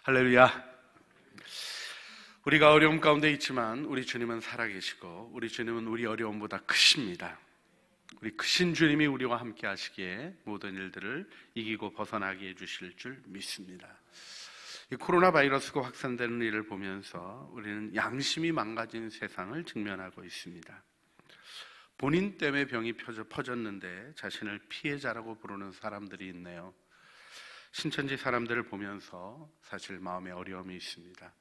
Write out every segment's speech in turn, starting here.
할렐루야. 우리가 어려움 가운데 있지만 우리 주님은 살아계시고 우리 주님은 우리 어려움보다 크십니다. 우리 크신 주님이 우리와 함께 하시기에 모든 일들을 이기고 벗어나게 해주실 줄 믿습니다. 이 코로나 바이러스가 확산되는 일을 보면서 우리는 양심이 망가진 세상을 직면하고 있습니다. 본인 때문에 병이 퍼졌는데 자신을 피해자라고 부르는 사람들이 있네요. 신천지 사람들을 보면서 사실 마음에 어려움이 있습니다.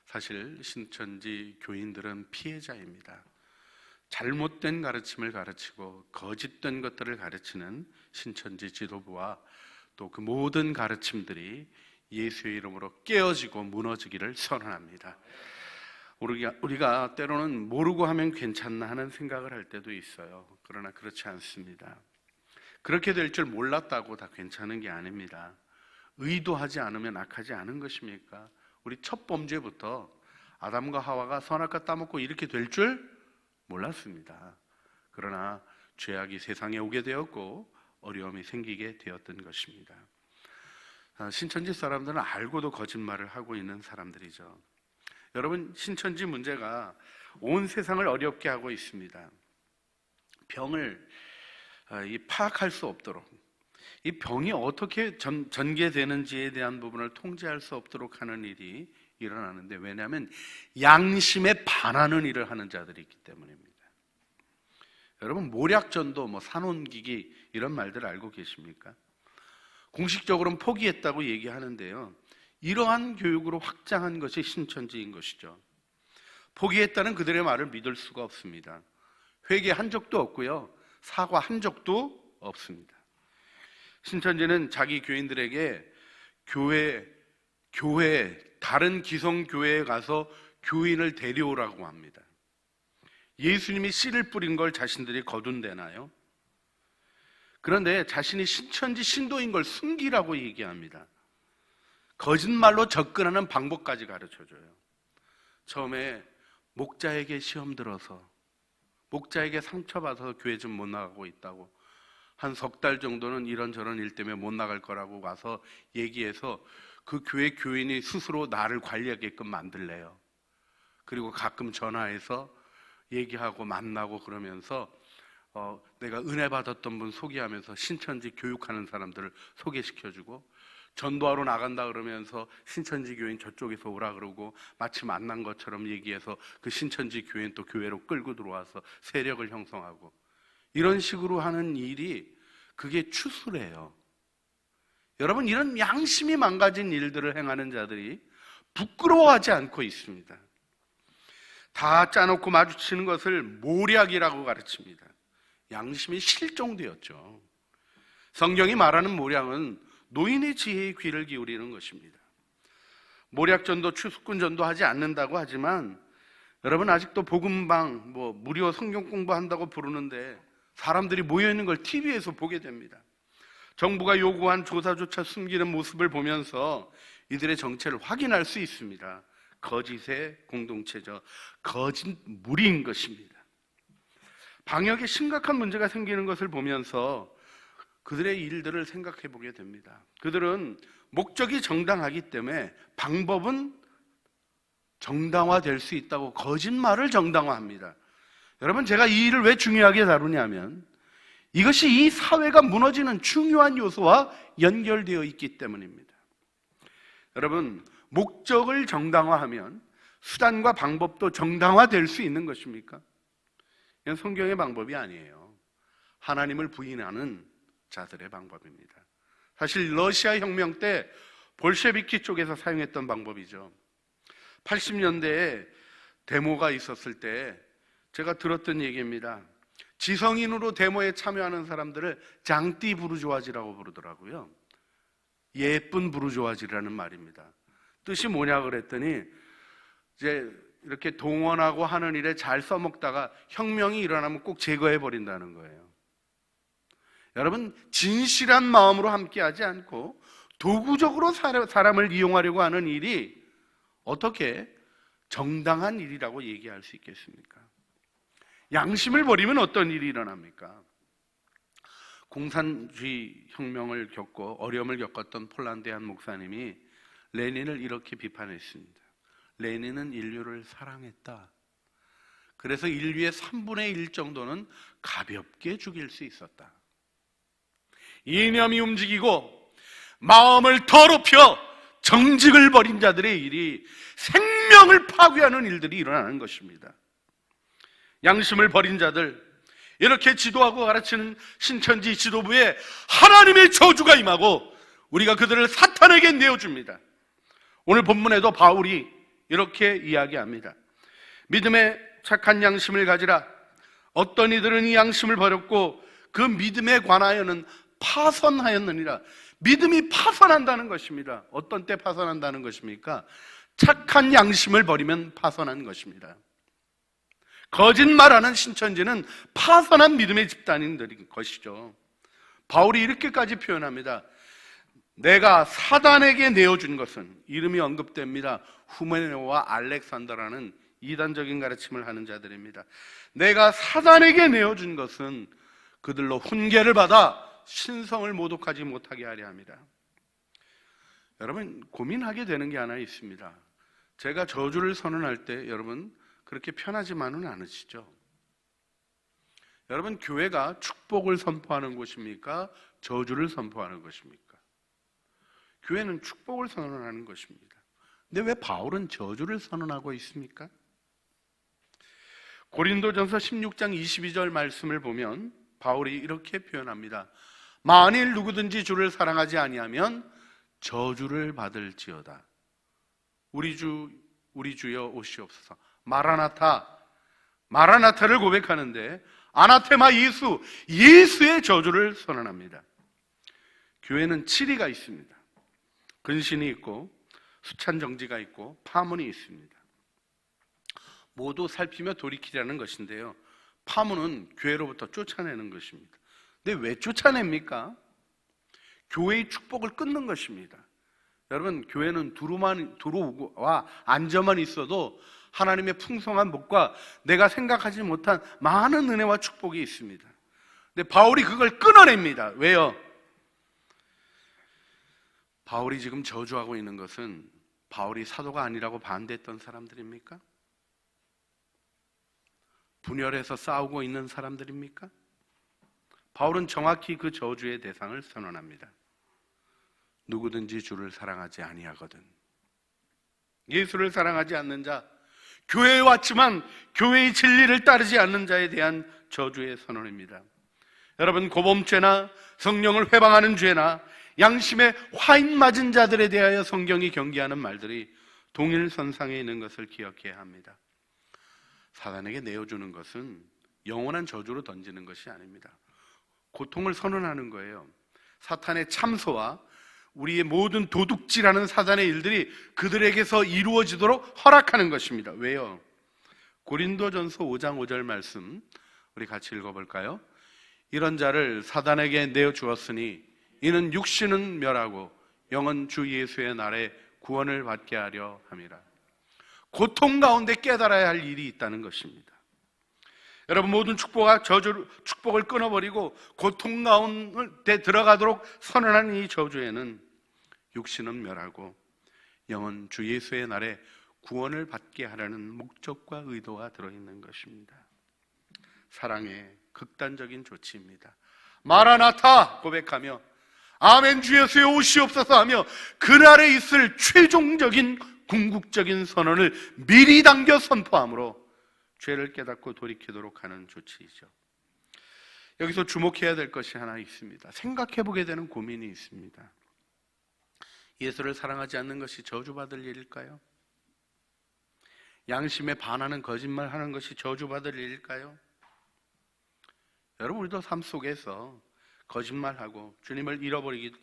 사실 신천지 교인들은 피해자입니다. 잘못된 가르침을 가르치고 거짓된 것들을 가르치는 신천지 지도부와 또 그 모든 가르침들이 예수의 이름으로 깨어지고 무너지기를 선언합니다. 우리가 때로는 모르고 하면 괜찮나 하는 생각을 할 때도 있어요. 그러나 그렇지 않습니다. 그렇게 될 줄 몰랐다고 다 괜찮은 게 아닙니다. 의도하지 않으면 악하지 않은 것입니까? 우리 첫 범죄부터 아담과 하와가 선악과 따먹고 이렇게 될 줄 몰랐습니다. 그러나 죄악이 세상에 오게 되었고 어려움이 생기게 되었던 것입니다. 신천지 사람들은 알고도 거짓말을 하고 있는 사람들이죠. 여러분, 신천지 문제가 온 세상을 어렵게 하고 있습니다. 병을 파악할 수 없도록, 이 병이 어떻게 전개되는지에 대한 부분을 통제할 수 없도록 하는 일이 일어나는데, 왜냐하면 양심에 반하는 일을 하는 자들이 있기 때문입니다. 여러분, 모략전도, 산혼기기 이런 말들 알고 계십니까? 공식적으로는 포기했다고 얘기하는데요, 이러한 교육으로 확장한 것이 신천지인 것이죠. 포기했다는 그들의 말을 믿을 수가 없습니다. 회개한 적도 없고요, 사과한 적도 없습니다. 신천지는 자기 교인들에게 다른 기성교회에 가서 교인을 데려오라고 합니다. 예수님이 씨를 뿌린 걸 자신들이 거둔대나요? 그런데 자신이 신천지 신도인 걸 숨기라고 얘기합니다. 거짓말로 접근하는 방법까지 가르쳐줘요. 처음에 목자에게 시험 들어서 목자에게 상처받아서 교회 좀 못 나가고 있다고, 한 석 달 정도는 이런저런 일 때문에 못 나갈 거라고 와서 얘기해서 그 교회 교인이 스스로 나를 관리하게끔 만들래요. 그리고 가끔 전화해서 얘기하고 만나고 그러면서 내가 은혜 받았던 분 소개하면서 신천지 교육하는 사람들을 소개시켜주고, 전도하러 나간다 그러면서 신천지 교인 저쪽에서 오라 그러고 마치 만난 것처럼 얘기해서 그 신천지 교인 또 교회로 끌고 들어와서 세력을 형성하고, 이런 식으로 하는 일이 그게 추수래요. 여러분, 이런 양심이 망가진 일들을 행하는 자들이 부끄러워하지 않고 있습니다. 다 짜놓고 마주치는 것을 모략이라고 가르칩니다. 양심이 실종되었죠. 성경이 말하는 모략은 노인의 지혜의 귀를 기울이는 것입니다. 모략전도, 추수꾼전도 하지 않는다고 하지만, 여러분, 아직도 복음방, 무료 성경 공부한다고 부르는데 사람들이 모여있는 걸 TV에서 보게 됩니다. 정부가 요구한 조사조차 숨기는 모습을 보면서 이들의 정체를 확인할 수 있습니다. 거짓의 공동체죠. 거짓 무리인 것입니다. 방역에 심각한 문제가 생기는 것을 보면서 그들의 일들을 생각해 보게 됩니다. 그들은 목적이 정당하기 때문에 방법은 정당화될 수 있다고 거짓말을 정당화합니다. 여러분, 제가 이 일을 왜 중요하게 다루냐면 이것이 이 사회가 무너지는 중요한 요소와 연결되어 있기 때문입니다. 여러분, 목적을 정당화하면 수단과 방법도 정당화될 수 있는 것입니까? 이건 성경의 방법이 아니에요. 하나님을 부인하는 자들의 방법입니다. 사실 러시아 혁명 때 볼셰비키 쪽에서 사용했던 방법이죠. 80년대에 데모가 있었을 때 제가 들었던 얘기입니다. 지성인으로 데모에 참여하는 사람들을 장띠 부르주아지라고 부르더라고요. 예쁜 부르주아지라는 말입니다. 뜻이 뭐냐 그랬더니, 이제 이렇게 동원하고 하는 일에 잘 써먹다가 혁명이 일어나면 꼭 제거해 버린다는 거예요. 여러분, 진실한 마음으로 함께하지 않고 도구적으로 사람을 이용하려고 하는 일이 어떻게 정당한 일이라고 얘기할 수 있겠습니까? 양심을 버리면 어떤 일이 일어납니까? 공산주의 혁명을 겪고 어려움을 겪었던 폴란드의 한 목사님이 레닌을 이렇게 비판했습니다. 레닌은 인류를 사랑했다. 그래서 인류의 3분의 1 정도는 가볍게 죽일 수 있었다. 이념이 움직이고 마음을 더럽혀 정직을 버린 자들의 일이 생명을 파괴하는 일들이 일어나는 것입니다. 양심을 버린 자들, 이렇게 지도하고 가르치는 신천지 지도부에 하나님의 저주가 임하고 우리가 그들을 사탄에게 내어줍니다. 오늘 본문에도 바울이 이렇게 이야기합니다. 믿음의 착한 양심을 가지라. 어떤 이들은 이 양심을 버렸고 그 믿음에 관하여는 파선하였느니라. 믿음이 파선한다는 것입니다. 어떤 때 파선한다는 것입니까? 착한 양심을 버리면 파선한 것입니다. 거짓말하는 신천지는 파선한 믿음의 집단인 것이죠. 바울이 이렇게까지 표현합니다. 내가 사단에게 내어준 것은, 이름이 언급됩니다. 후메네오와 알렉산더라는 이단적인 가르침을 하는 자들입니다. 내가 사단에게 내어준 것은 그들로 훈계를 받아 신성을 모독하지 못하게 하려 합니다. 여러분, 고민하게 되는 게 하나 있습니다. 제가 저주를 선언할 때 여러분 그렇게 편하지만은 않으시죠? 여러분, 교회가 축복을 선포하는 곳입니까? 저주를 선포하는 것입니까? 교회는 축복을 선언하는 것입니다. 근데 왜 바울은 저주를 선언하고 있습니까? 고린도전서 16장 22절 말씀을 보면 바울이 이렇게 표현합니다. 만일 누구든지 주를 사랑하지 아니하면 저주를 받을지어다. 우리 주여 오시옵소서. 마라나타를 고백하는데 아나테마 예수의 저주를 선언합니다. 교회는 치리가 있습니다. 근신이 있고 수찬정지가 있고 파문이 있습니다. 모두 살피며 돌이키라는 것인데요, 파문은 교회로부터 쫓아내는 것입니다. 근데 왜 쫓아냅니까? 교회의 축복을 끊는 것입니다. 여러분, 교회는 두루와 앉아만 있어도 하나님의 풍성한 복과 내가 생각하지 못한 많은 은혜와 축복이 있습니다. 근데 바울이 그걸 끊어냅니다. 왜요? 바울이 지금 저주하고 있는 것은 바울이 사도가 아니라고 반대했던 사람들입니까? 분열해서 싸우고 있는 사람들입니까? 바울은 정확히 그 저주의 대상을 선언합니다. 누구든지 주를 사랑하지 아니하거든. 예수를 사랑하지 않는 자, 교회에 왔지만 교회의 진리를 따르지 않는 자에 대한 저주의 선언입니다. 여러분, 고범죄나 성령을 회방하는 죄나 양심에 화인 맞은 자들에 대하여 성경이 경계하는 말들이 동일선상에 있는 것을 기억해야 합니다. 사단에게 내어주는 것은 영원한 저주로 던지는 것이 아닙니다. 고통을 선언하는 거예요. 사탄의 참소와 우리의 모든 도둑질하는 사단의 일들이 그들에게서 이루어지도록 허락하는 것입니다. 왜요? 고린도전서 5장 5절 말씀 우리 같이 읽어볼까요? 이런 자를 사단에게 내어주었으니 이는 육신은 멸하고 영은 주 예수의 날에 구원을 받게 하려 함이라. 고통 가운데 깨달아야 할 일이 있다는 것입니다. 여러분, 모든 축복을 끊어버리고 고통 가운데 들어가도록 선언하는 이 저주에는 육신은 멸하고 영은 주 예수의 날에 구원을 받게 하라는 목적과 의도가 들어있는 것입니다. 사랑의 극단적인 조치입니다. 마라나타 고백하며 아멘 주 예수여 오시옵소서 하며 그날에 있을 최종적인 궁극적인 선언을 미리 당겨 선포함으로 죄를 깨닫고 돌이키도록 하는 조치이죠. 여기서 주목해야 될 것이 하나 있습니다. 생각해보게 되는 고민이 있습니다. 예수를 사랑하지 않는 것이 저주받을 일일까요? 양심에 반하는 거짓말하는 것이 저주받을 일일까요? 여러분, 우리도 삶 속에서 거짓말하고 주님을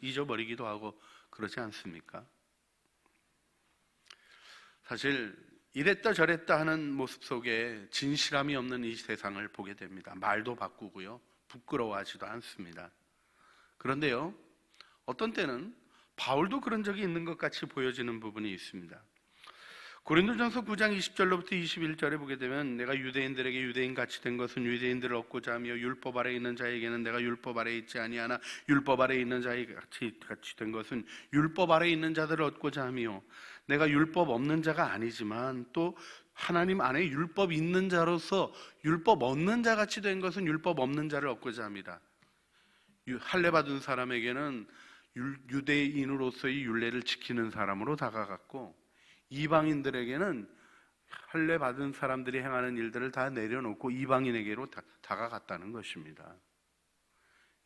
잊어버리기도 하고 그러지 않습니까? 사실 이랬다 저랬다 하는 모습 속에 진실함이 없는 이 세상을 보게 됩니다. 말도 바꾸고요, 부끄러워하지도 않습니다. 그런데요, 어떤 때는 바울도 그런 적이 있는 것 같이 보여지는 부분이 있습니다. 고린도전서 9장 20절로부터 21절에 보게 되면 내가 유대인들에게 유대인 같이 된 것은 유대인들을 얻고자 하며 율법 아래 있는 자에게는 내가 율법 아래 있지 아니하나 율법 아래 있는 자에게 같이 된 것은 율법 아래 있는 자들을 얻고자 하며 내가 율법 없는 자가 아니지만 또 하나님 안에 율법 있는 자로서 율법 얻는 자 같이 된 것은 율법 없는 자를 얻고자 합니다. 할례 받은 사람에게는 유대인으로서의 율례를 지키는 사람으로 다가갔고, 이방인들에게는 할례 받은 사람들이 행하는 일들을 다 내려놓고 이방인에게로 다가갔다는 것입니다.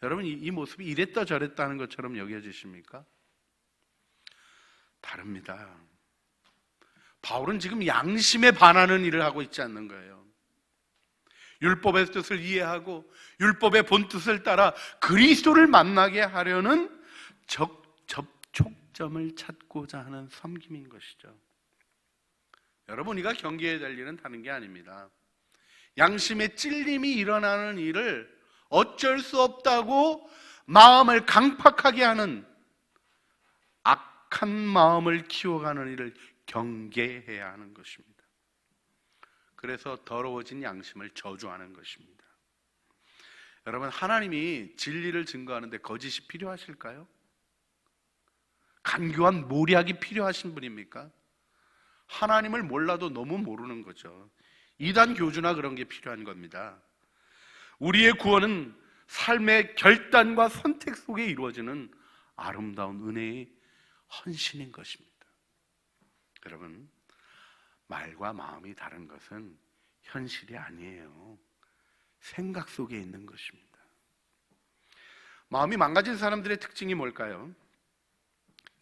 여러분, 이 모습이 이랬다 저랬다 하는 것처럼 여겨지십니까? 다릅니다. 바울은 지금 양심에 반하는 일을 하고 있지 않는 거예요. 율법의 뜻을 이해하고 율법의 본뜻을 따라 그리스도를 만나게 하려는 접촉점을 찾고자 하는 섬김인 것이죠. 여러분, 우리가 경계해야 될 일은 다른 게 아닙니다. 양심의 찔림이 일어나는 일을 어쩔 수 없다고 마음을 강팍하게 하는 악한 마음을 키워가는 일을 경계해야 하는 것입니다. 그래서 더러워진 양심을 저주하는 것입니다. 여러분, 하나님이 진리를 증거하는데 거짓이 필요하실까요? 간교한 모략이 필요하신 분입니까? 하나님을 몰라도 너무 모르는 거죠. 이단 교주나 그런 게 필요한 겁니다. 우리의 구원은 삶의 결단과 선택 속에 이루어지는 아름다운 은혜의 헌신인 것입니다. 여러분, 말과 마음이 다른 것은 현실이 아니에요. 생각 속에 있는 것입니다. 마음이 망가진 사람들의 특징이 뭘까요?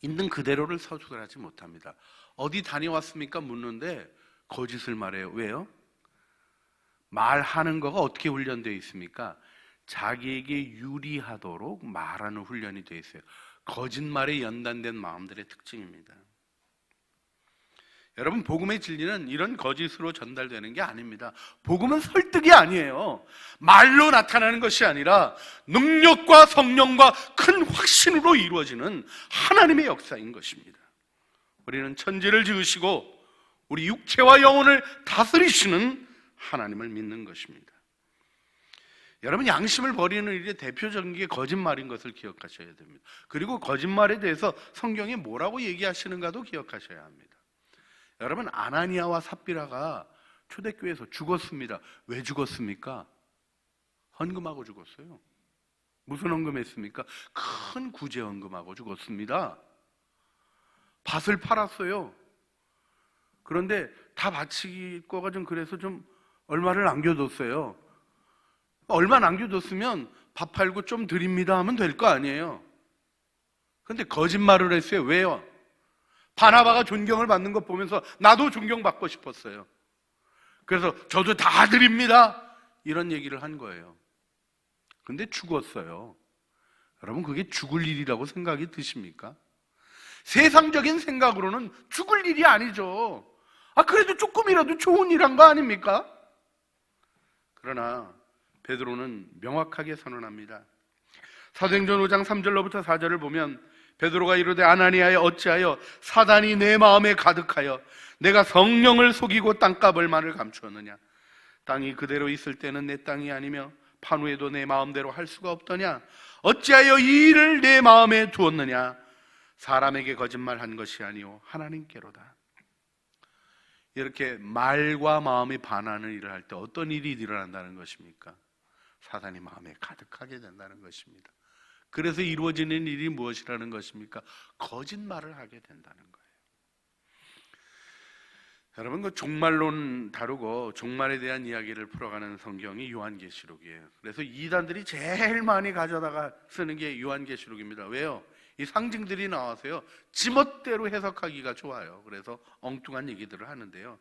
있는 그대로를 서술하지 못합니다. 어디 다녀왔습니까? 묻는데 거짓을 말해요. 왜요? 말하는 거가 어떻게 훈련되어 있습니까? 자기에게 유리하도록 말하는 훈련이 되어 있어요. 거짓말에 연단된 마음들의 특징입니다. 여러분, 복음의 진리는 이런 거짓으로 전달되는 게 아닙니다. 복음은 설득이 아니에요. 말로 나타나는 것이 아니라 능력과 성령과 큰 확신으로 이루어지는 하나님의 역사인 것입니다. 우리는 천지를 지으시고 우리 육체와 영혼을 다스리시는 하나님을 믿는 것입니다. 여러분, 양심을 버리는 일의 대표적인 게 거짓말인 것을 기억하셔야 됩니다. 그리고 거짓말에 대해서 성경이 뭐라고 얘기하시는가도 기억하셔야 합니다. 여러분, 아나니아와 삽비라가 초대교회에서 죽었습니다. 왜 죽었습니까? 헌금하고 죽었어요. 무슨 헌금했습니까? 큰 구제 헌금하고 죽었습니다. 밭을 팔았어요. 그런데 다 바칠 거가 좀 그래서 좀 얼마를 남겨뒀어요. 얼마 남겨뒀으면 밥 팔고 좀 드립니다 하면 될 거 아니에요. 그런데 거짓말을 했어요. 왜요? 바나바가 존경을 받는 것 보면서 나도 존경받고 싶었어요. 그래서 저도 다 드립니다 이런 얘기를 한 거예요. 근데 죽었어요. 여러분, 그게 죽을 일이라고 생각이 드십니까? 세상적인 생각으로는 죽을 일이 아니죠. 그래도 조금이라도 좋은 일 한 거 아닙니까? 그러나 베드로는 명확하게 선언합니다. 사도행전 5장 3절로부터 4절을 보면 베드로가 이르되 아나니아여 어찌하여 사단이 내 마음에 가득하여 내가 성령을 속이고 땅값 얼마를 감추었느냐. 땅이 그대로 있을 때는 내 땅이 아니며 판후에도 내 마음대로 할 수가 없더냐. 어찌하여 이 일을 내 마음에 두었느냐. 사람에게 거짓말한 것이 아니오 하나님께로다. 이렇게 말과 마음이 반하는 일을 할 때 어떤 일이 일어난다는 것입니까? 사단이 마음에 가득하게 된다는 것입니다. 그래서 이루어지는 일이 무엇이라는 것입니까? 거짓말을 하게 된다는 거예요. 여러분, 그 종말론 다루고 종말에 대한 이야기를 풀어가는 성경이 요한계시록이에요. 그래서 이단들이 제일 많이 가져다가 쓰는 게 요한계시록입니다. 왜요? 이 상징들이 나와서요, 지멋대로 해석하기가 좋아요. 그래서 엉뚱한 얘기들을 하는데요,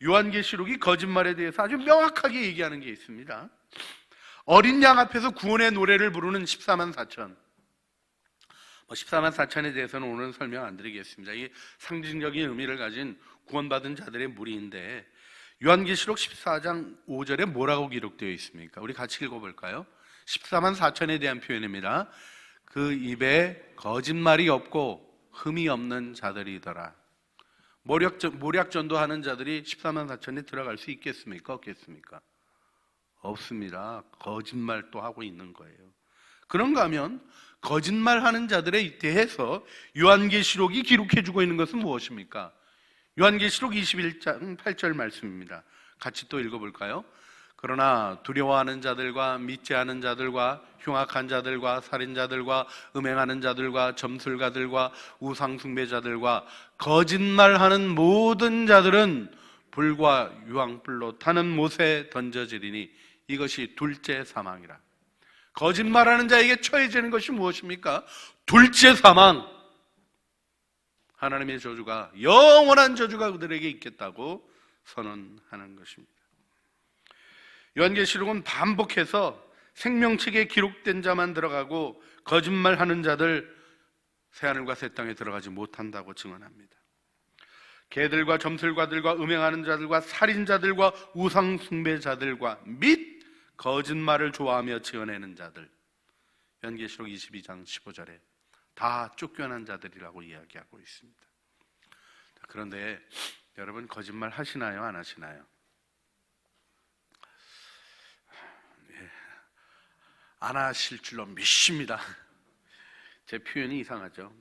요한계시록이 거짓말에 대해서 아주 명확하게 얘기하는 게 있습니다. 어린 양 앞에서 구원의 노래를 부르는 14만 4천. 14만 4천에 대해서는 오늘은 설명 안 드리겠습니다. 이 상징적인 의미를 가진 구원받은 자들의 무리인데, 요한계시록 14장 5절에 뭐라고 기록되어 있습니까? 우리 같이 읽어볼까요? 14만 4천에 대한 표현입니다. 그 입에 거짓말이 없고 흠이 없는 자들이더라. 모략전도 하는 자들이 14만 4천에 들어갈 수 있겠습니까? 없겠습니까? 없습니다. 거짓말 또 하고 있는 거예요. 그런가 하면 거짓말하는 자들에 대해서 요한계시록이 기록해주고 있는 것은 무엇입니까? 요한계시록 21장 8절 말씀입니다. 같이 또 읽어볼까요? 그러나 두려워하는 자들과 믿지 않은 자들과 흉악한 자들과 살인자들과 음행하는 자들과 점술가들과 우상숭배자들과 거짓말하는 모든 자들은 불과 유황불로 타는 못에 던져지리니 이것이 둘째 사망이라. 거짓말하는 자에게 처해지는 것이 무엇입니까? 둘째 사망. 하나님의 저주가, 영원한 저주가 그들에게 있겠다고 선언하는 것입니다. 요한계시록은 반복해서 생명책에 기록된 자만 들어가고 거짓말하는 자들 새하늘과 새 땅에 들어가지 못한다고 증언합니다. 개들과 점술가들과 음행하는 자들과 살인자들과 우상숭배자들과 및 거짓말을 좋아하며 지어내는 자들, 요한계시록 22장 15절에 다 쫓겨난 자들이라고 이야기하고 있습니다. 그런데 여러분, 거짓말 하시나요? 안 하시나요? 안 하실 줄로 믿습니다. 제 표현이 이상하죠.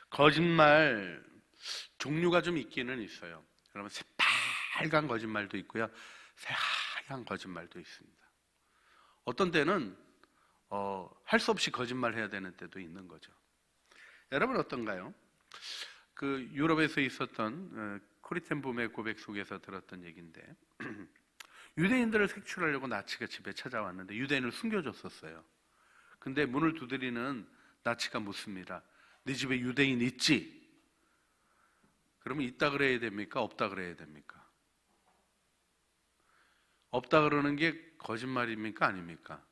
거짓말 종류가 좀 있기는 있어요. 여러분, 새빨간 거짓말도 있고요, 새하얀 거짓말도 있습니다. 어떤 때는 할 수 없이 거짓말해야 되는 때도 있는 거죠. 여러분 어떤가요? 그 유럽에서 있었던 코리텐붐의 고백 속에서 들었던 얘기인데 유대인들을 색출하려고 나치가 집에 찾아왔는데 유대인을 숨겨줬었어요. 근데 문을 두드리는 나치가 묻습니다. 네 집에 유대인 있지? 그러면 있다 그래야 됩니까? 없다 그래야 됩니까? 없다 그러는 게 거짓말입니까? 아닙니까?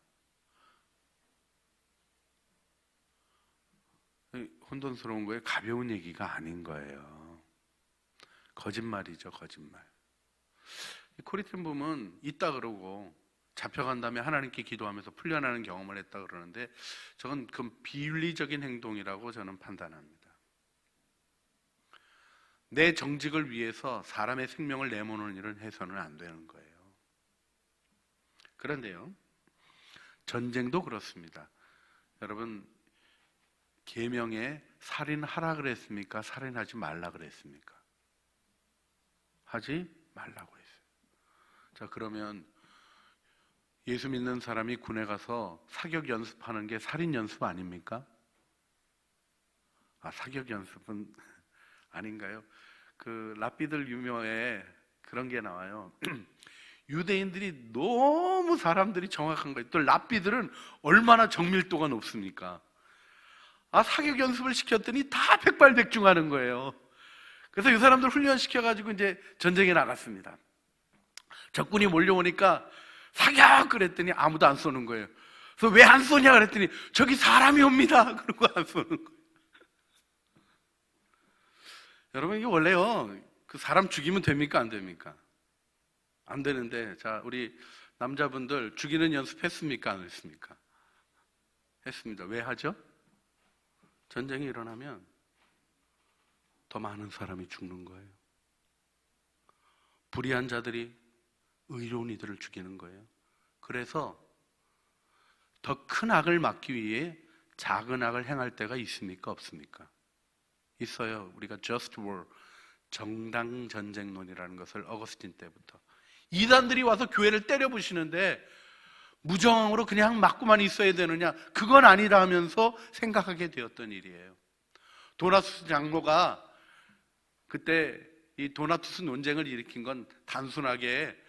혼돈스러운 거예요. 가벼운 얘기가 아닌 거예요. 거짓말이죠, 거짓말. 코리텐붐은 있다 그러고 잡혀간 다음에 하나님께 기도하면서 풀려나는 경험을 했다 그러는데 저건 그 비윤리적인 행동이라고 저는 판단합니다. 내 정직을 위해서 사람의 생명을 내모는 일은 해서는 안 되는 거예요. 그런데요, 전쟁도 그렇습니다. 여러분, 계명에 살인하라 그랬습니까? 살인하지 말라 그랬습니까? 하지 말라고 했어요. 자, 그러면 예수 믿는 사람이 군에 가서 사격 연습하는 게 살인 연습 아닙니까? 사격 연습은 아닌가요? 그 랍비들 유머에 그런 게 나와요. 유대인들이 너무 사람들이 정확한 거예요. 또 랍비들은 얼마나 정밀도가 높습니까? 사격 연습을 시켰더니 다 백발백중하는 거예요. 그래서 이 사람들 훈련시켜가지고 이제 전쟁에 나갔습니다. 적군이 몰려오니까 사격! 그랬더니 아무도 안 쏘는 거예요. 그래서 왜 안 쏘냐 그랬더니 저기 사람이 옵니다. 그러고 안 쏘는 거예요. 여러분, 이게 원래요, 그 사람 죽이면 됩니까? 안 됩니까? 안 되는데, 자, 우리 남자분들 죽이는 연습했습니까? 안 했습니까? 했습니다. 왜 하죠? 전쟁이 일어나면 더 많은 사람이 죽는 거예요. 불의한 자들이 의로운 이들을 죽이는 거예요. 그래서 더 큰 악을 막기 위해 작은 악을 행할 때가 있습니까? 없습니까? 있어요. 우리가 just war, 정당 전쟁론이라는 것을 어거스틴 때부터 이단들이 와서 교회를 때려부시는데 무정으로 그냥 맞고만 있어야 되느냐? 그건 아니라 하면서 생각하게 되었던 일이에요. 도나투스 장로가 그때 이 도나투스 논쟁을 일으킨 건 단순하게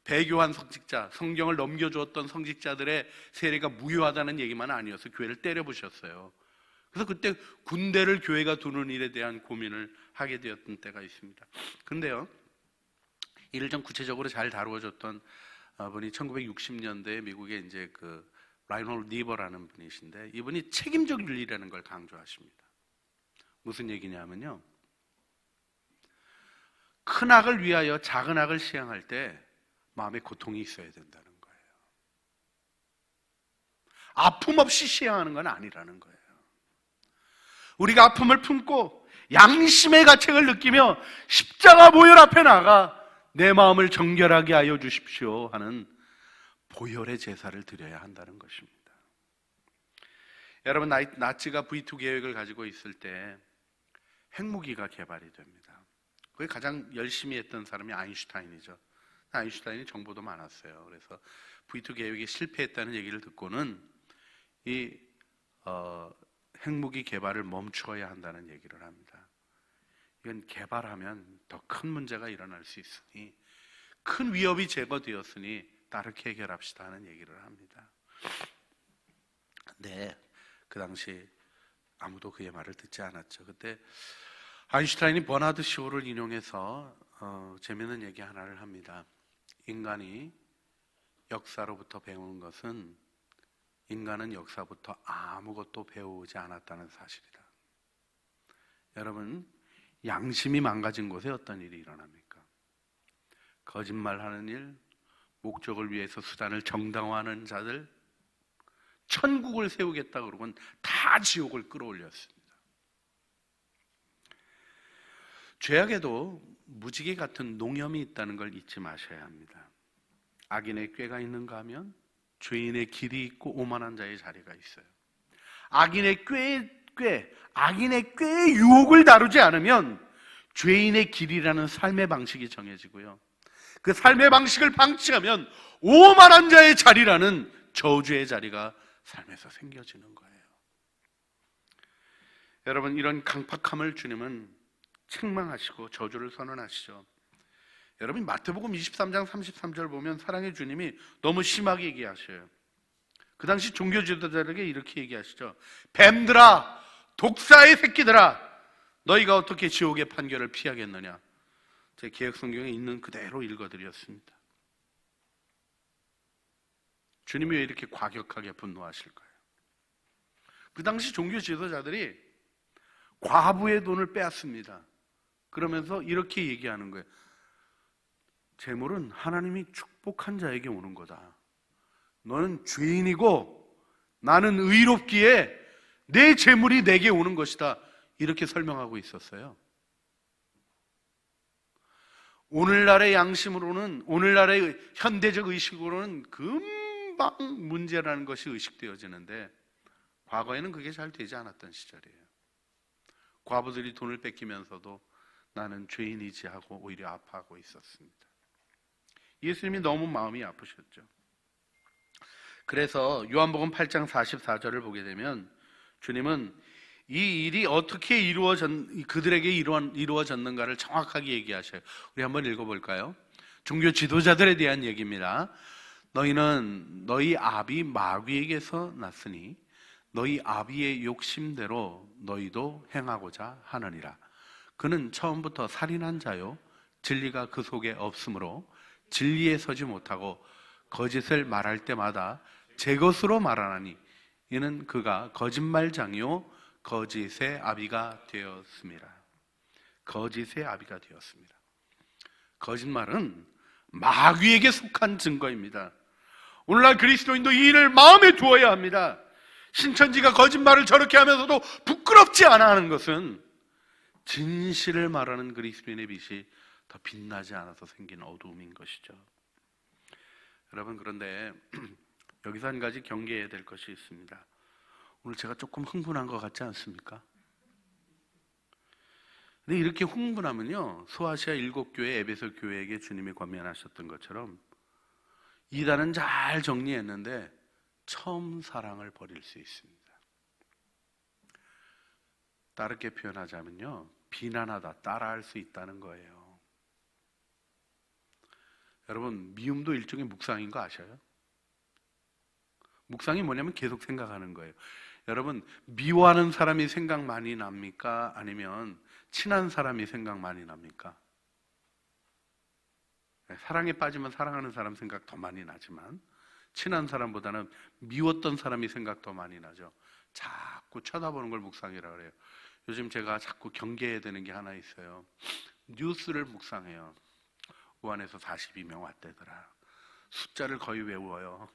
배교한 성직자, 성경을 넘겨주었던 성직자들의 세례가 무효하다는 얘기만 아니어서 교회를 때려부셨어요. 그래서 그때 군대를 교회가 두는 일에 대한 고민을 하게 되었던 때가 있습니다. 그런데요, 이를 좀 구체적으로 잘 다루어줬던 분이 1960년대에 미국에 이제 그 라인홀드 니버라는 분이신데, 이분이 책임적 윤리라는 걸 강조하십니다. 무슨 얘기냐면요, 큰 악을 위하여 작은 악을 시행할 때 마음에 고통이 있어야 된다는 거예요. 아픔 없이 시행하는 건 아니라는 거예요. 우리가 아픔을 품고 양심의 가책을 느끼며 십자가 보혈 앞에 나가 내 마음을 정결하게 하여 주십시오 하는 보혈의 제사를 드려야 한다는 것입니다. 여러분, 나치가 V2 계획을 가지고 있을 때 핵무기가 개발이 됩니다. 그게 가장 열심히 했던 사람이 아인슈타인이죠. 아인슈타인이 정보도 많았어요. 그래서 V2 계획이 실패했다는 얘기를 듣고는 이 핵무기 개발을 멈추어야 한다는 얘기를 합니다. 이건 개발하면 더 큰 문제가 일어날 수 있으니, 큰 위협이 제거되었으니 다르게 해결합시다 하는 얘기를 합니다. 근데 그 당시 아무도 그의 말을 듣지 않았죠. 그때 아인슈타인이 버나드 쇼를 인용해서 재미있는 얘기 하나를 합니다. 인간이 역사로부터 배우는 것은 인간은 역사부터 아무것도 배우지 않았다는 사실이다. 여러분, 양심이 망가진 곳에 어떤 일이 일어납니까? 거짓말하는 일, 목적을 위해서 수단을 정당화하는 자들, 천국을 세우겠다 그러고는 다 지옥을 끌어올렸습니다. 죄악에도 무지개 같은 농염이 있다는 걸 잊지 마셔야 합니다. 악인의 꾀가 있는가 하면 죄인의 길이 있고 오만한 자의 자리가 있어요. 악인의 꾀의 유혹을 다루지 않으면 죄인의 길이라는 삶의 방식이 정해지고요, 그 삶의 방식을 방치하면 오만한 자의 자리라는 저주의 자리가 삶에서 생겨지는 거예요. 여러분, 이런 강팍함을 주님은 책망하시고 저주를 선언하시죠. 여러분, 마태복음 23장 33절 보면 사랑의 주님이 너무 심하게 얘기하셔요. 그 당시 종교 지도자들에게 이렇게 얘기하시죠. 뱀들아, 독사의 새끼들아, 너희가 어떻게 지옥의 판결을 피하겠느냐. 제 개역 성경에 있는 그대로 읽어드렸습니다. 주님이 왜 이렇게 과격하게 분노하실까요? 그 당시 종교 지도자들이 과부의 돈을 빼앗습니다. 그러면서 이렇게 얘기하는 거예요. 재물은 하나님이 축복한 자에게 오는 거다. 너는 죄인이고 나는 의롭기에 내 재물이 내게 오는 것이다. 이렇게 설명하고 있었어요. 오늘날의 양심으로는, 오늘날의 현대적 의식으로는 금방 문제라는 것이 의식되어지는데, 과거에는 그게 잘 되지 않았던 시절이에요. 과부들이 돈을 뺏기면서도 나는 죄인이지 하고 오히려 아파하고 있었습니다. 예수님이 너무 마음이 아프셨죠. 그래서 요한복음 8장 44절을 보게 되면 주님은 이 일이 어떻게 그들에게 이루어졌는가를 정확하게 얘기하셔요. 우리 한번 읽어볼까요? 종교 지도자들에 대한 얘기입니다. 너희는 너희 아비 마귀에게서 났으니 너희 아비의 욕심대로 너희도 행하고자 하느니라. 그는 처음부터 살인한 자요, 진리가 그 속에 없으므로 진리에 서지 못하고 거짓을 말할 때마다 제 것으로 말하나니 이는 그가 거짓말장이요 거짓의 아비가 되었습니다. 거짓의 아비가 되었습니다. 거짓말은 마귀에게 속한 증거입니다. 오늘날 그리스도인도 이 일을 마음에 두어야 합니다. 신천지가 거짓말을 저렇게 하면서도 부끄럽지 않아 하는 것은 진실을 말하는 그리스도인의 빛이 더 빛나지 않아서 생긴 어두움인 것이죠. 여러분, 그런데 여기서 한 가지 경계해야 될 것이 있습니다. 오늘 제가 조금 흥분한 것 같지 않습니까? 근데 이렇게 흥분하면요, 소아시아 7교회 에베소 교회에게 주님이 권면하셨던 것처럼 이단은 잘 정리했는데 처음 사랑을 버릴 수 있습니다. 다르게 표현하자면요, 비난하다 따라할 수 있다는 거예요. 여러분, 미움도 일종의 묵상인 거 아셔요? 묵상이 뭐냐면 계속 생각하는 거예요. 여러분, 미워하는 사람이 생각 많이 납니까? 아니면 친한 사람이 생각 많이 납니까? 사랑에 빠지면 사랑하는 사람 생각 더 많이 나지만 친한 사람보다는 미웠던 사람이 생각 더 많이 나죠. 자꾸 쳐다보는 걸 묵상이라고 그래요. 요즘 제가 자꾸 경계해야 되는 게 하나 있어요. 뉴스를 묵상해요. 우한에서 42명 왔대더라. 숫자를 거의 외워요.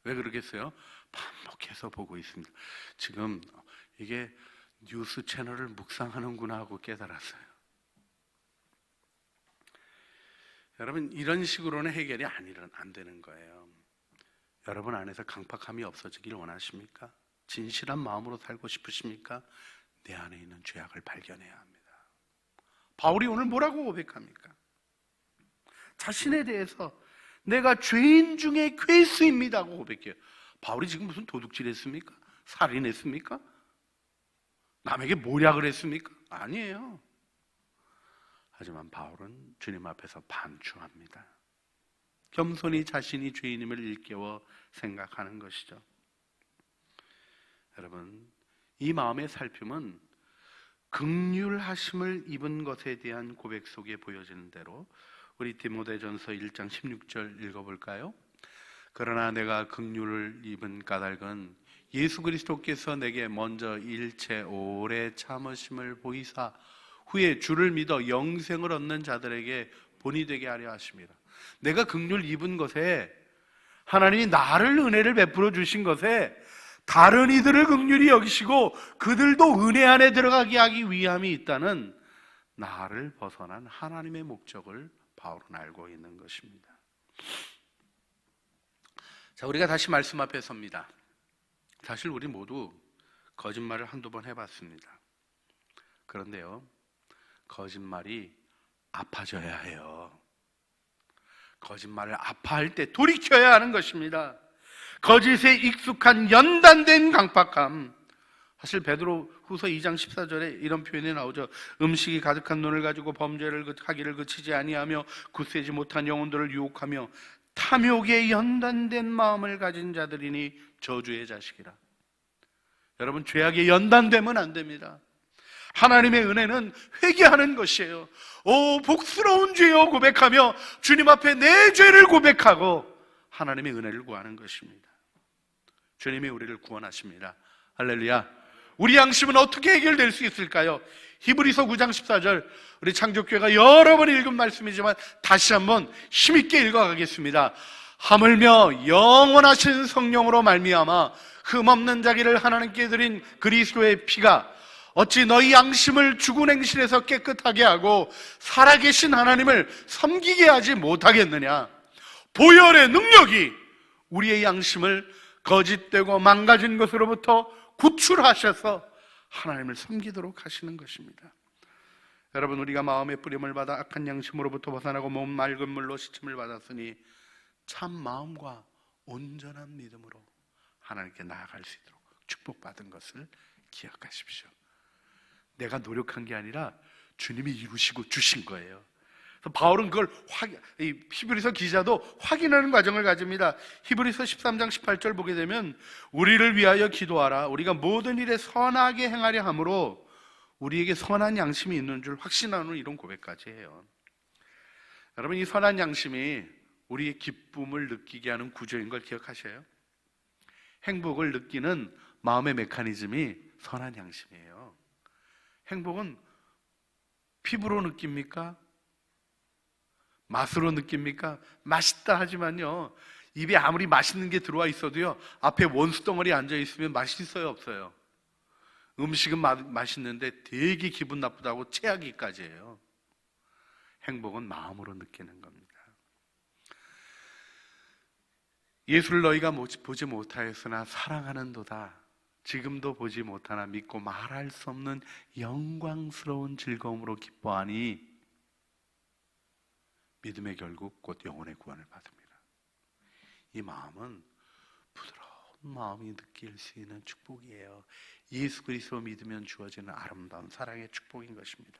왜 그러겠어요? 반복해서 보고 있습니다. 지금 이게 뉴스 채널을 묵상하는구나 하고 깨달았어요. 여러분, 이런 식으로는 해결이 안 되는 거예요. 여러분 안에서 강팍함이 없어지길 원하십니까? 진실한 마음으로 살고 싶으십니까? 내 안에 있는 죄악을 발견해야 합니다. 바울이 오늘 뭐라고 고백합니까? 자신에 대해서 내가 죄인 중에 괴수입니다 하고 고백해요. 바울이 지금 무슨 도둑질했습니까? 살인했습니까? 남에게 모략을 했습니까? 아니에요. 하지만 바울은 주님 앞에서 반추합니다. 겸손히 자신이 죄인임을 일깨워 생각하는 것이죠. 여러분, 이 마음의 살핌은 긍휼하심을 입은 것에 대한 고백 속에 보여지는 대로 우리 디모데전서 1장 16절 읽어볼까요? 그러나 내가 긍휼을 입은 까닭은 예수 그리스도께서 내게 먼저 일체 오래 참으심을 보이사 후에 주를 믿어 영생을 얻는 자들에게 본이 되게 하려 하십니다. 내가 긍휼 입은 것에, 하나님이 나를 은혜를 베풀어 주신 것에 다른 이들을 긍휼히 여기시고 그들도 은혜 안에 들어가게 하기 위함이 있다는 나를 벗어난 하나님의 목적을 바울은 알고 있는 것입니다. 자, 우리가 다시 말씀 앞에 섭니다. 사실 우리 모두 거짓말을 한두 번 해봤습니다. 그런데요, 거짓말이 아파져야 해요. 거짓말을 아파할 때 돌이켜야 하는 것입니다. 거짓에 익숙한 연단된 강팍함. 사실 베드로 후서 2장 14절에 이런 표현이 나오죠. 음식이 가득한 눈을 가지고 범죄를 하기를 그치지 아니하며 굳세지 못한 영혼들을 유혹하며 탐욕에 연단된 마음을 가진 자들이니 저주의 자식이라. 여러분, 죄악에 연단되면 안 됩니다. 하나님의 은혜는 회개하는 것이에요. 오, 복스러운 죄여 고백하며 주님 앞에 내 죄를 고백하고 하나님의 은혜를 구하는 것입니다. 주님이 우리를 구원하십니다. 할렐루야. 우리 양심은 어떻게 해결될 수 있을까요? 히브리서 9장 14절, 우리 창조교회가 여러 번 읽은 말씀이지만 다시 한번 힘있게 읽어가겠습니다. 하물며 영원하신 성령으로 말미암아 흠없는 자기를 하나님께 드린 그리스도의 피가 어찌 너희 양심을 죽은 행실에서 깨끗하게 하고 살아계신 하나님을 섬기게 하지 못하겠느냐. 보혈의 능력이 우리의 양심을 거짓되고 망가진 것으로부터 구출하셔서 하나님을 섬기도록 하시는 것입니다. 여러분, 우리가 마음의 뿌림을 받아 악한 양심으로부터 벗어나고 몸 맑은 물로 씻음을 받았으니 참 마음과 온전한 믿음으로 하나님께 나아갈 수 있도록 축복받은 것을 기억하십시오. 내가 노력한 게 아니라 주님이 이루시고 주신 거예요. 바울은 그걸 히브리서 기자도 확인하는 과정을 가집니다. 히브리서 13장 18절 보게 되면 우리를 위하여 기도하라. 우리가 모든 일에 선하게 행하려 함으로 우리에게 선한 양심이 있는 줄 확신하는 이런 고백까지 해요. 여러분, 이 선한 양심이 우리의 기쁨을 느끼게 하는 구조인 걸 기억하셔요? 행복을 느끼는 마음의 메커니즘이 선한 양심이에요. 행복은 피부로 느낍니까? 맛으로 느낍니까? 맛있다 하지만요, 입에 아무리 맛있는 게 들어와 있어도요, 앞에 원수 덩어리 앉아 있으면 맛있어요, 없어요? 음식은 맛있는데 되게 기분 나쁘다고 체하기까지 해요. 행복은 마음으로 느끼는 겁니다. 예수를 너희가 보지 못하였으나 사랑하는도다. 지금도 보지 못하나 믿고 말할 수 없는 영광스러운 즐거움으로 기뻐하니 믿음의 결국 곧 영혼의 구원을 받습니다. 이 마음은 부드러운 마음이 느낄 수 있는 축복이에요. 예수 그리스도 믿으면 주어지는 아름다운 사랑의 축복인 것입니다.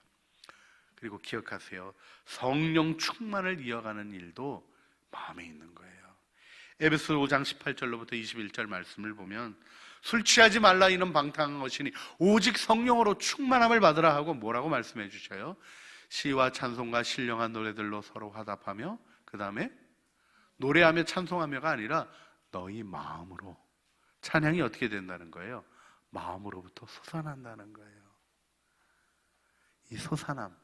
그리고 기억하세요. 성령 충만을 이어가는 일도 마음에 있는 거예요. 에베소 5장 18절로부터 21절 말씀을 보면 술 취하지 말라 이는 방탕한 것이니 오직 성령으로 충만함을 받으라 하고 뭐라고 말씀해 주셔요? 시와 찬송과 신령한 노래들로 서로 화답하며, 그 다음에 노래하며 찬송하며가 아니라 너희 마음으로. 찬양이 어떻게 된다는 거예요? 마음으로부터 솟아난다는 거예요. 이 솟아남,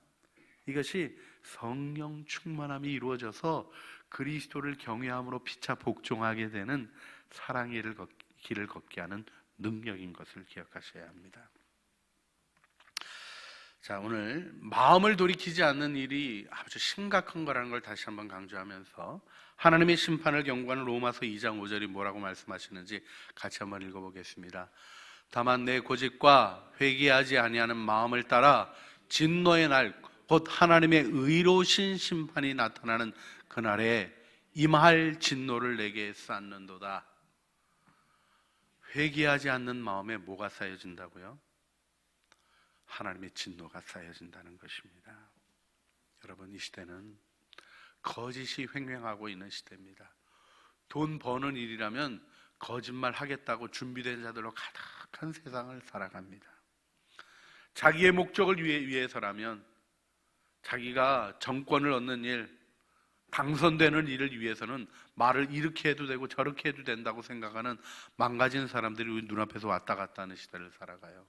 이것이 성령 충만함이 이루어져서 그리스도를 경외함으로 피차 복종하게 되는 사랑의 길을 걷게 하는 능력인 것을 기억하셔야 합니다. 자, 오늘 마음을 돌이키지 않는 일이 아주 심각한 거라는 걸 다시 한번 강조하면서 하나님의 심판을 경고하는 로마서 2장 5절이 뭐라고 말씀하시는지 같이 한번 읽어보겠습니다. 다만 내 고집과 회개하지 아니하는 마음을 따라 진노의 날 곧 하나님의 의로우신 심판이 나타나는 그날에 임할 진노를 내게 쌓는도다. 회개하지 않는 마음에 뭐가 쌓여진다고요? 하나님의 진노가 쌓여진다는 것입니다. 여러분, 이 시대는 거짓이 횡행하고 있는 시대입니다. 돈 버는 일이라면 거짓말 하겠다고 준비된 자들로 가득한 세상을 살아갑니다. 자기의 목적을 위해서라면 자기가 정권을 얻는 일, 당선되는 일을 위해서는 말을 이렇게 해도 되고 저렇게 해도 된다고 생각하는 망가진 사람들이 우리 눈앞에서 왔다 갔다 하는 시대를 살아가요.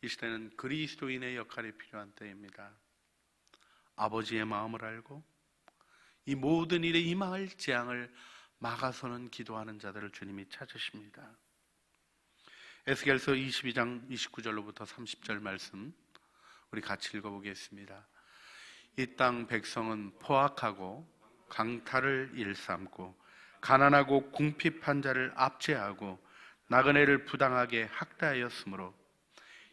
이 시대는 그리스도인의 역할이 필요한 때입니다. 아버지의 마음을 알고 이 모든 일에 임할 재앙을 막아서는 기도하는 자들을 주님이 찾으십니다. 에스겔서 22장 29절로부터 30절 말씀 우리 같이 읽어보겠습니다. 이 땅 백성은 포악하고 강탈을 일삼고 가난하고 궁핍한 자를 압제하고 나그네를 부당하게 학대하였으므로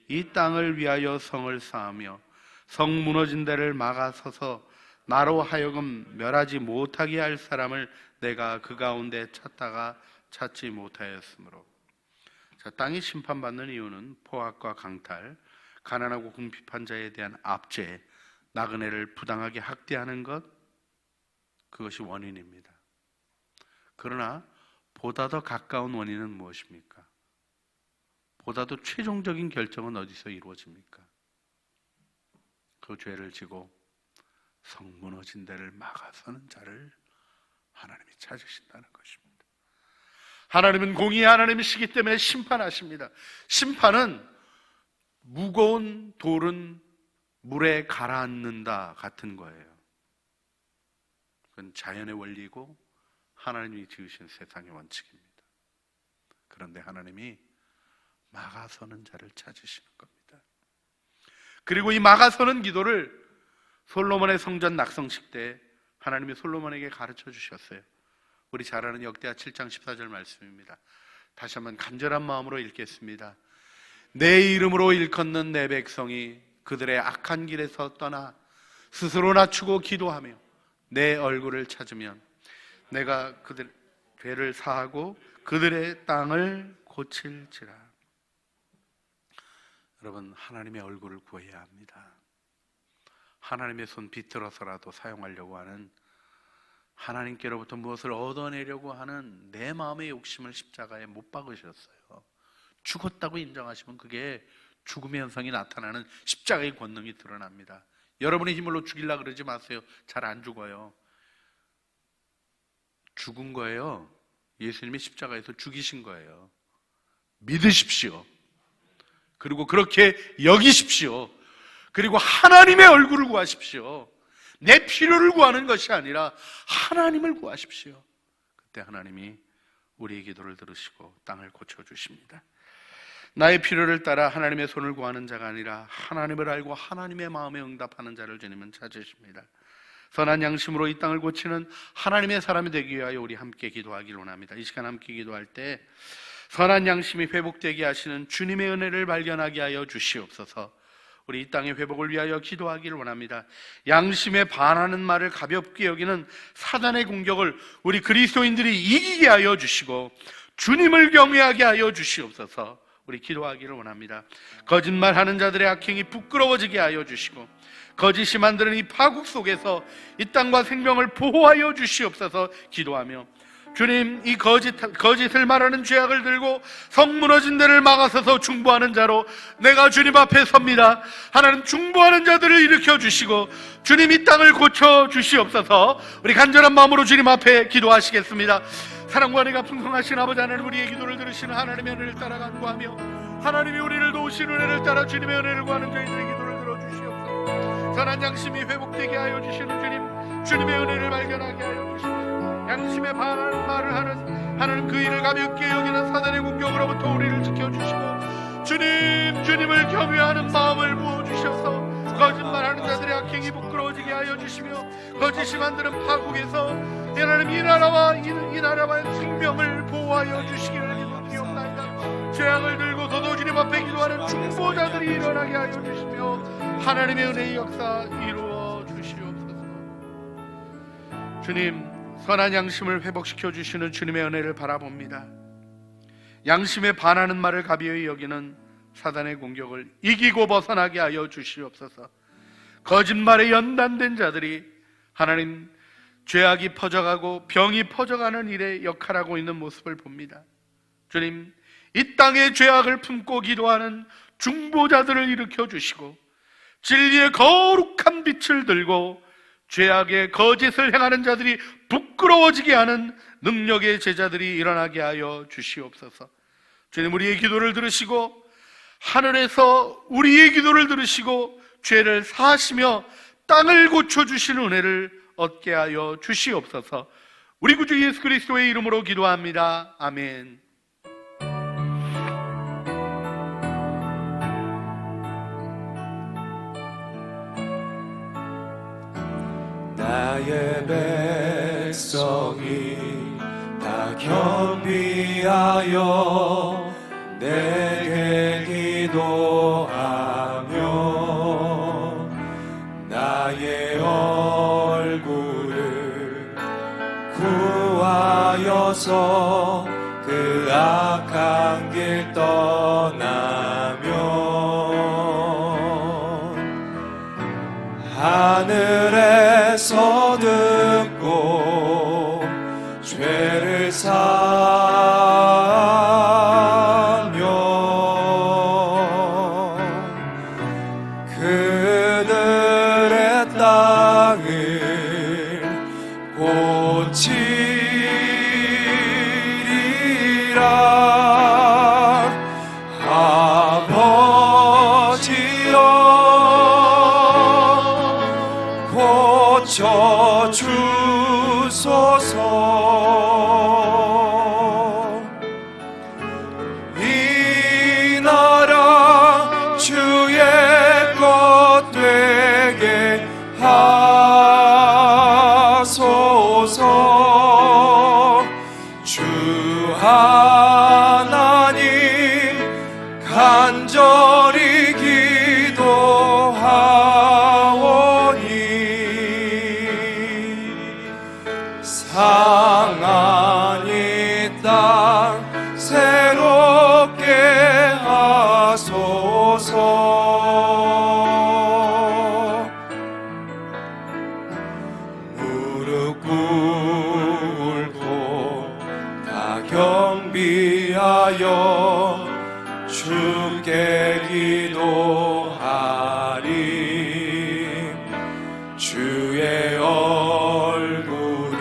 이 땅을 위하여 성을 쌓으며 성 무너진 데를 막아서서 나로 하여금 멸하지 못하게 할 사람을 내가 그 가운데 찾다가 찾지 못하였으므로. 자, 땅이 심판받는 이유는 포악과 강탈, 가난하고 궁핍한 자에 대한 압제, 나그네를 부당하게 학대하는 것, 그것이 원인입니다. 그러나 보다 더 가까운 원인은 무엇입니까? 보다 더 최종적인 결정은 어디서 이루어집니까? 그 죄를 지고 성 무너진 데를 막아서는 자를 하나님이 찾으신다는 것입니다. 하나님은 공의의 하나님이시기 때문에 심판하십니다. 심판은 무거운 돌은 물에 가라앉는다 같은 거예요. 그건 자연의 원리고 하나님이 지으신 세상의 원칙입니다. 그런데 하나님이 막아서는 자를 찾으시는 겁니다. 그리고 이 막아서는 기도를 솔로몬의 성전 낙성식 때 하나님이 솔로몬에게 가르쳐 주셨어요. 우리 잘 아는 역대하 7장 14절 말씀입니다. 다시 한번 간절한 마음으로 읽겠습니다. 내 이름으로 일컫는 내 백성이 그들의 악한 길에서 떠나 스스로 낮추고 기도하며 내 얼굴을 찾으면 내가 그들 죄를 사하고 그들의 땅을 고칠지라. 여러분, 하나님의 얼굴을 구해야 합니다. 하나님의 손 비틀어서라도 사용하려고 하는, 하나님께로부터 무엇을 얻어내려고 하는 내 마음의 욕심을 십자가에 못 박으셨어요. 죽었다고 인정하시면 그게 죽음의 현상이 나타나는 십자가의 권능이 드러납니다. 여러분의 힘으로 죽이려고 그러지 마세요. 잘 안 죽어요. 죽은 거예요. 예수님이 십자가에서 죽이신 거예요. 믿으십시오. 그리고 그렇게 여기십시오. 그리고 하나님의 얼굴을 구하십시오. 내 필요를 구하는 것이 아니라 하나님을 구하십시오. 그때 하나님이 우리의 기도를 들으시고 땅을 고쳐주십니다. 나의 필요를 따라 하나님의 손을 구하는 자가 아니라 하나님을 알고 하나님의 마음에 응답하는 자를 주님은 찾으십니다. 선한 양심으로 이 땅을 고치는 하나님의 사람이 되기 위하여 우리 함께 기도하기를 원합니다. 이 시간 함께 기도할 때 선한 양심이 회복되게 하시는 주님의 은혜를 발견하게 하여 주시옵소서. 우리 이 땅의 회복을 위하여 기도하기를 원합니다. 양심에 반하는 말을 가볍게 여기는 사단의 공격을 우리 그리스도인들이 이기게 하여 주시고 주님을 경외하게 하여 주시옵소서. 우리 기도하기를 원합니다. 거짓말하는 자들의 악행이 부끄러워지게 하여 주시고 거짓이 만드는 이 파국 속에서 이 땅과 생명을 보호하여 주시옵소서. 기도하며 주님, 이 거짓을 말하는 죄악을 들고 성 무너진 데를 막아서서 중보하는 자로 내가 주님 앞에 섭니다. 하나님, 중보하는 자들을 일으켜 주시고 주님 이 땅을 고쳐 주시옵소서. 우리 간절한 마음으로 주님 앞에 기도하시겠습니다. 사랑과 은혜가 풍성하신 아버지 하나님, 우리의 기도를 들으시는 하나님의 은혜를 따라 간구하며 하나님이 우리를 도우신 은혜를 따라 주님의 은혜를 구하는 저희들의 기도를 들어주시옵소서. 선한 양심이 회복되게 하여 주시는 주님, 주님의 은혜를 발견하게 하여 주시옵소서. 양심에 반하는 말을 하는 그 일을 가볍게 여기는 사단의 공격으로부터 우리를 지켜주시고 주님을 경외하는 마음을 부어주셔서 거짓말하는 자들의 악행이 부끄러워지게 하여 주시며 거짓이 만드는 파국에서 하나님 이 나라와의 생명을 보호하여 주시기를 기도드리옵나이다. 죄악을 들고서도 주님 앞에 기도하는 중보자들이 일어나게 하여 주시며 하나님의 은혜의 역사 이루어 주시옵소서. 주님, 선한 양심을 회복시켜 주시는 주님의 은혜를 바라봅니다. 양심에 반하는 말을 가벼이 여기는 사단의 공격을 이기고 벗어나게 하여 주시옵소서. 거짓말에 연단된 자들이 하나님 죄악이 퍼져가고 병이 퍼져가는 일에 역할하고 있는 모습을 봅니다. 주님, 이 땅에 죄악을 품고 기도하는 중보자들을 일으켜 주시고 진리의 거룩한 빛을 들고 죄악의 거짓을 행하는 자들이 부끄러워지게 하는 능력의 제자들이 일어나게 하여 주시옵소서. 주님, 우리의 기도를 들으시고 하늘에서 우리의 기도를 들으시고 죄를 사하시며 땅을 고쳐주시는 은혜를 얻게 하여 주시옵소서. 우리 구주 예수 그리스도의 이름으로 기도합니다. 아멘. 나의 백성이 다 겸비하여 내게 기도하며 나의 얼굴을 구하여서 그 악한 길 떠나면 하늘에서 듣고 죄를 사하며 그들의 땅을 고치리라. 아버지여 고쳐주소서. 이 나라 주의 것 되게 하소서. 주 하나님 간절히 기도하오니 상한 이 땅 새롭게 하소서. 무릎 꿇고 다 경비하여 주께 기도하리. 주의 얼굴을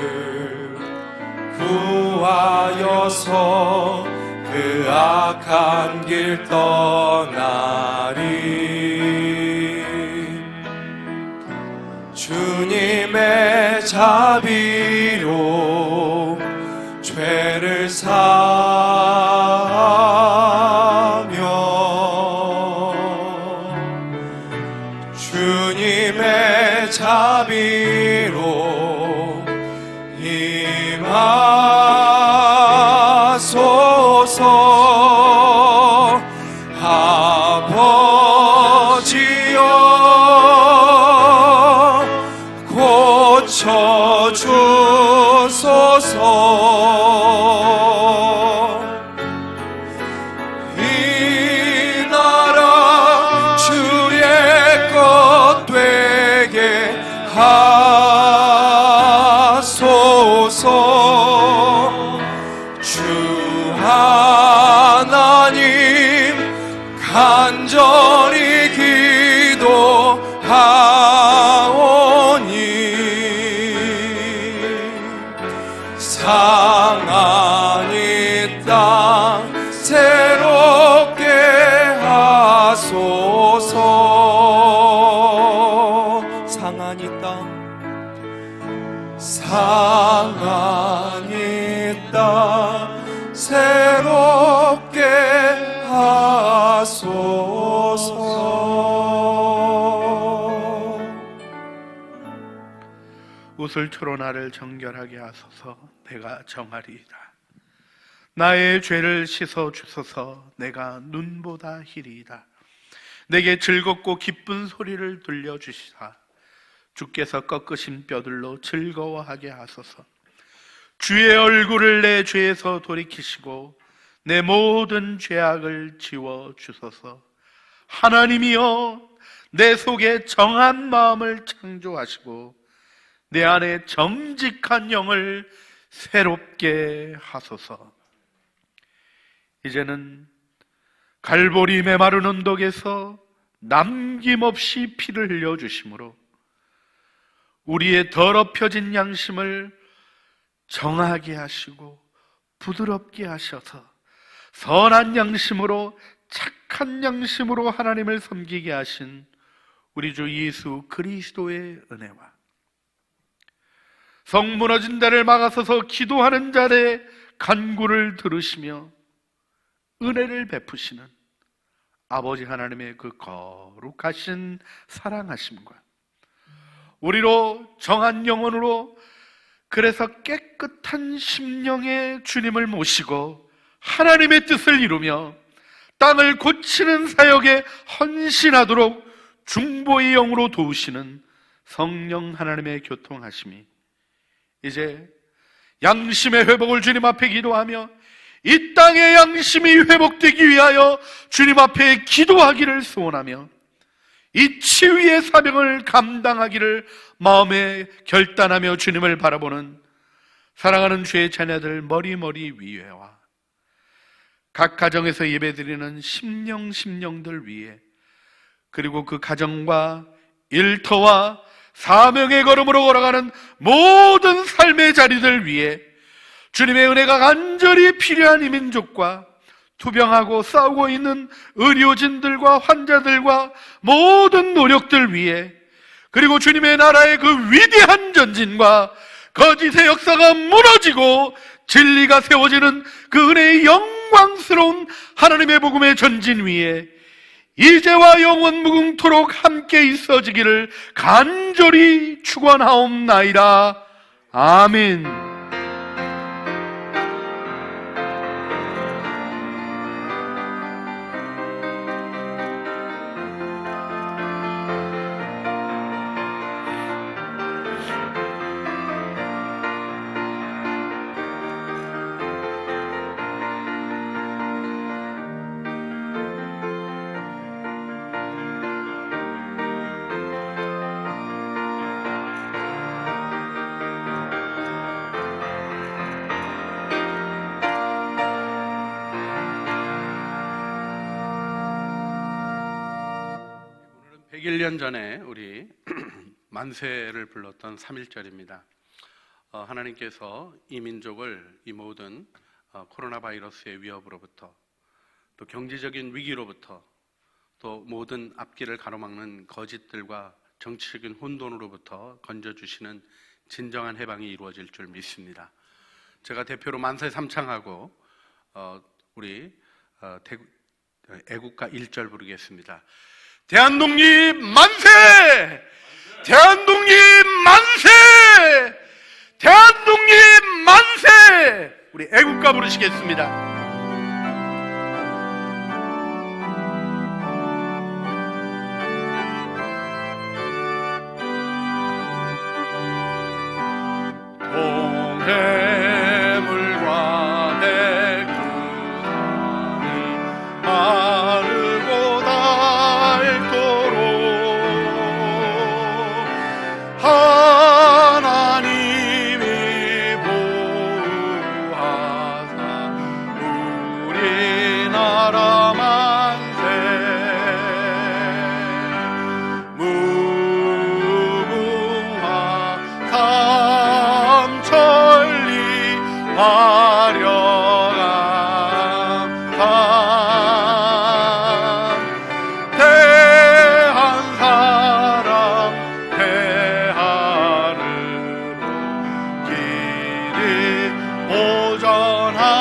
구하여서 그 악한 길 떠나리. 주님의 자비로 죄를 사하며 주님의 자비로 임하소서. 아버지여 고쳐주소서. 이 나라 주의 것 되게 하소서. 주 하나님 간절히 기도하오니 상한 이 땅 새롭게 하소서. 상한 이 땅 상한 이 땅 새롭게 하소서. 우슬초로 나를 정결하게 하소서. 내가 정하리이다. 나의 죄를 씻어 주소서. 내가 눈보다 희리이다. 내게 즐겁고 기쁜 소리를 들려주시사 주께서 꺾으신 뼈들로 즐거워하게 하소서. 주의 얼굴을 내 죄에서 돌이키시고 내 모든 죄악을 지워 주소서. 하나님이여, 내 속에 정한 마음을 창조하시고 내 안에 정직한 영을 새롭게 하소서. 이제는 갈보리 메마른 언덕에서 남김없이 피를 흘려주심으로 우리의 더럽혀진 양심을 정하게 하시고 부드럽게 하셔서 선한 양심으로, 착한 양심으로 하나님을 섬기게 하신 우리 주 예수 그리스도의 은혜와 성 무너진 데를 막아서서 기도하는 자의 간구를 들으시며 은혜를 베푸시는 아버지 하나님의 그 거룩하신 사랑하심과 우리로 정한 영혼으로, 그래서 깨끗한 심령의 주님을 모시고 하나님의 뜻을 이루며 땅을 고치는 사역에 헌신하도록 중보의 영으로 도우시는 성령 하나님의 교통하심이 이제 양심의 회복을 주님 앞에 기도하며 이 땅의 양심이 회복되기 위하여 주님 앞에 기도하기를 소원하며 이 치유의 사명을 감당하기를 마음에 결단하며 주님을 바라보는 사랑하는 주의 자녀들 머리 위에와 각 가정에서 예배드리는 심령들 위에, 그리고 그 가정과 일터와 사명의 걸음으로 걸어가는 모든 삶의 자리들 위에 주님의 은혜가 간절히 필요한 이 민족과 투병하고 싸우고 있는 의료진들과 환자들과 모든 노력들 위에, 그리고 주님의 나라의 그 위대한 전진과 거짓의 역사가 무너지고 진리가 세워지는 그 은혜의 영광스러운 하나님의 복음의 전진 위에 이제와 영원 무궁토록 함께 있어지기를 간절히 축원하옵나이다. 아멘. 오늘은 101년 전에 우리 만세를 불렀던 3.1절입니다. 하나님께서 이 민족을 이 모든 코로나 바이러스의 위협으로부터, 또 경제적인 위기로부터, 또 모든 앞길을 가로막는 거짓들과 정치적인 혼돈으로부터 건져주시는 진정한 해방이 이루어질 줄 믿습니다. 제가 대표로 만세 3창하고 우리 애국가 1절 부르겠습니다. 대한독립 만세! 대한독립 만세! 대한독립 만세! 우리 애국가 부르시겠습니다. 동해물과 백두산이 마르고 닳도록 하나님이 보호하사 우리나라 만세 무궁화 삼천리 화려한 대한 사랑 대하늘로 길이 보전하세.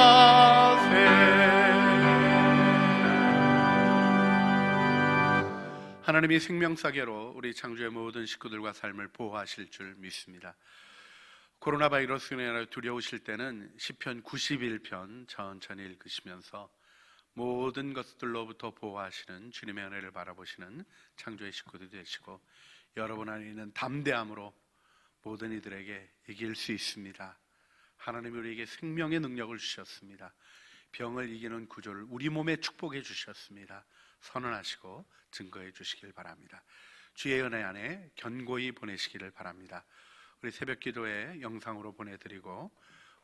하나님이 생명사계로 우리 창조의 모든 식구들과 삶을 보호하실 줄 믿습니다. 코로나 바이러스로 인하여 두려우실 때는 시편 91편 천천히 읽으시면서 모든 것들로부터 보호하시는 주님의 은혜를 바라보시는 창조의 식구들이 되시고, 여러분 안에 있는 담대함으로 모든 이들에게 이길 수 있습니다. 하나님이 우리에게 생명의 능력을 주셨습니다. 병을 이기는 구조를 우리 몸에 축복해 주셨습니다. 선언하시고 증거해 주시길 바랍니다. 주의 은혜 안에 견고히 보내시기를 바랍니다. 우리 새벽 기도에 영상으로 보내드리고,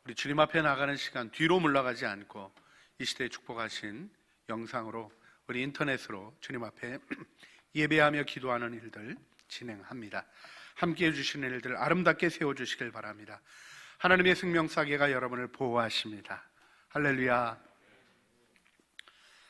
우리 주님 앞에 나가는 시간 뒤로 물러가지 않고 이 시대에 축복하신 영상으로 우리 인터넷으로 주님 앞에 예배하며 기도하는 일들 진행합니다. 함께해 주시는 일들 아름답게 세워주시길 바랍니다. 하나님의 생명사계가 여러분을 보호하십니다. 할렐루야.